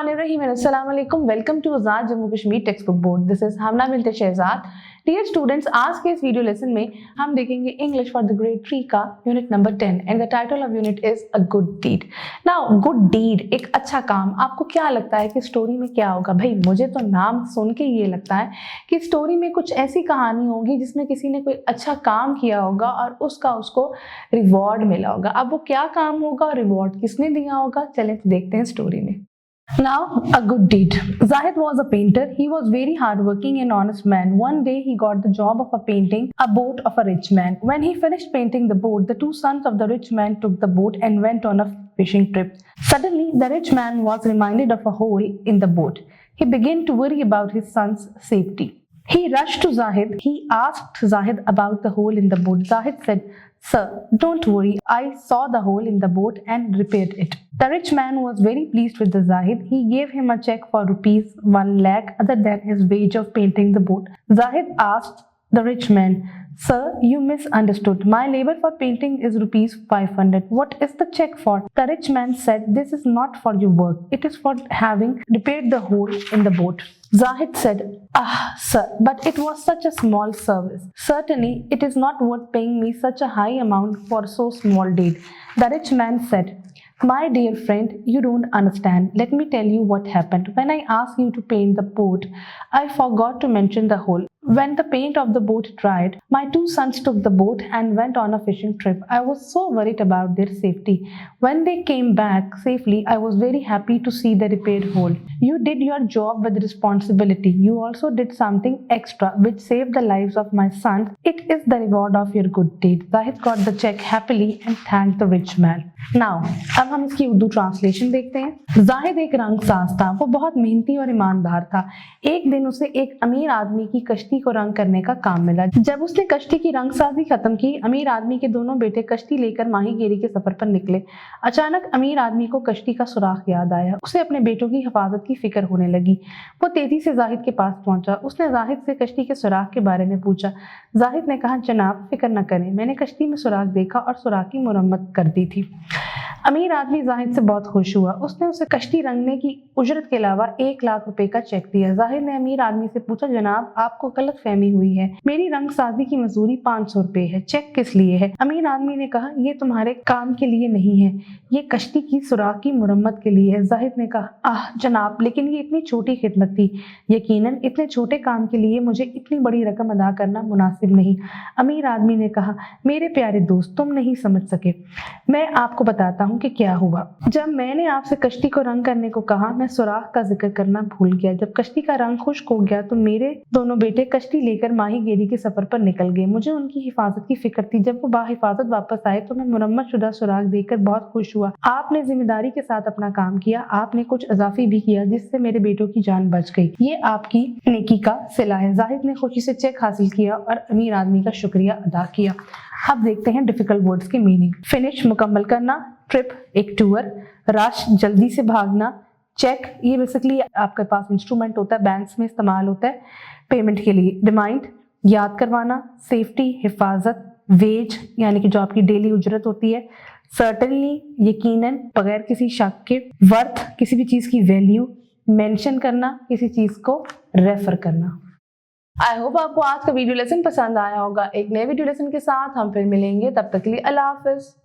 Bismillahirrahmanirrahim. Assalamu alaikum. Welcome to Azad Jammu Kashmir Textbook Board. This is Hamna bint Shehzad. Dear students, आज के इस video lesson में हम देखेंगे English for the grade 3 का unit number 10 and the title of unit is a good deed. Now good deed, एक अच्छा काम. आपको क्या लगता है कि स्टोरी में क्या होगा? भाई मुझे तो नाम सुन के ये लगता है कि स्टोरी में कुछ ऐसी कहानी होगी जिसमें किसी ने कोई अच्छा काम किया होगा और उसका उसको रिवॉर्ड मिला होगा. अब वो क्या काम होगा और रिवॉर्ड किसने दिया होगा, चलें देखते हैं स्टोरी में. Now, a good deed. Zahid was a painter. He was very hardworking and honest man. One day, he got the job of painting a boat of a rich man. When he finished painting the boat, the two sons of the rich man took the boat and went on a fishing trip. Suddenly, the rich man was reminded of a hole in the boat. He began to worry about his son's safety. He rushed to Zahid. He asked Zahid about the hole in the boat. Zahid said, "Sir, don't worry. I saw the hole in the boat and repaired it." The rich man was very pleased with the Zahid. He gave him a check for rupees 1 lakh other than his wage of painting the boat. Zahid asked the rich man, "Sir, you misunderstood. My labor for painting is rupees 500. What is the check for?" The rich man said, "This is not for your work. It is for having repaired the hole in the boat." Zahid said, "Sir, but it was such a small service. Certainly, it is not worth paying me such a high amount for so small deed." The rich man said, "My dear friend, you don't understand. Let me tell you what happened. When I asked you to paint the boat, I forgot to mention the hole. When the paint of the boat dried, my two sons took the boat and went on a fishing trip. I was so worried about their safety. When they came back safely, I was very happy to see the repaired hole. You did your job with responsibility. You also did something extra which saved the lives of my sons. It is the reward of your good deed." Zahid got the check happily and thanked the rich man. Now, अब हम इसकी Urdu translation देखते हैं. जाहिद एक रंगसाज था. वो बहुत मेहनती और ईमानदार था. एक दिन उसे एक अमीर आदमी की कश्ती को रंग करने का काम मिला. जब उसने कश्ती की रंगसाजी खत्म की, अमीर आदमी के दोनों बेटे कश्ती लेकर माहीगीरी के सफर पर निकले. अचानक अमीर आदमी को कश्ती का सुराख याद आया. उसे अपने बेटों की हिफाजत की फिक्र होने लगी. वो तेजी से जाहिद के पास पहुंचा. उसने जाहिद से कश्ती के सुराख के बारे में पूछा. जाहिद ने कहा, "जनाब, फिक्र न करें, मैंने कश्ती में सुराख देखा और सुराख की मुरम्मत कर दी थी." अमीर आदमी जाहिद से बहुत खुश हुआ. उसने उसे कश्ती रंगने की उजरत के अलावा 1 लाख रुपए का चेक दिया. जाहिद ने अमीर आदमी से पूछा, "जनाब, आपको गलत फहमी हुई है. मेरी रंगसाजी की मजदूरी 500 रुपए है. चेक किस लिए है?" अमीर आदमी ने कहा, "ये तुम्हारे काम के लिए नहीं है. ये कश्ती की सुराख की मुरम्मत के लिए है." जाहिद ने कहा, जनाब, लेकिन ये इतनी छोटी खिदमत थी. यकीनन इतने छोटे काम के लिए मुझे इतनी बड़ी रकम अदा करना मुनासिब नहीं." अमीर आदमी ने कहा, "मेरे प्यारे दोस्त, तुम नहीं समझ सके. मैं आपको बताता हूँ कि क्या हुआ. जब मैंने आपसे कश्ती को रंग करने को कहा, मैं सुराख का जिक्र करना भूल गया. जब कश्ती का रंग खुश्क हो गया तो मेरे दोनों बेटे कश्ती लेकर माहीगीरी के सफर पर निकल गए. मुझे उनकी हिफाजत की फिक्र थी. जब वो बाहिफाजत वापस आए तो मैं मुरम्मत शुदा सुराख देखकर बहुत खुश हुआ. आपने जिम्मेदारी के साथ अपना काम किया. आपने कुछ इजाफी भी किया जिससे मेरे बेटों की जान बच गई. ये आपकी नेकी का सिला है." जाहिद ने खुशी से चेक हासिल किया और अमीर आदमी का शुक्रिया अदा किया. अब देखते हैं डिफिकल्ट वर्ड्स के मीनिंग. फिनिश, मुकम्मल करना. ट्रिप, एक टूर. रश, जल्दी से भागना. चेक, ये बेसिकली आपके पास इंस्ट्रूमेंट होता है, बैंक्स में इस्तेमाल होता है पेमेंट के लिए. रिमाइंड, याद करवाना. सेफ्टी, हिफाजत. वेज, यानी कि जो आपकी डेली उजरत होती है. सर्टेनली, यकीनन, बगैर किसी शक के. वर्थ, किसी भी चीज की वैल्यू. मेंशन करना, किसी चीज को रेफर करना. आई होप आपको आज का वीडियो लेसन पसंद आया होगा. एक नए वीडियो लेसन के साथ हम फिर मिलेंगे. तब तक के लिए अल्लाह हाफिज.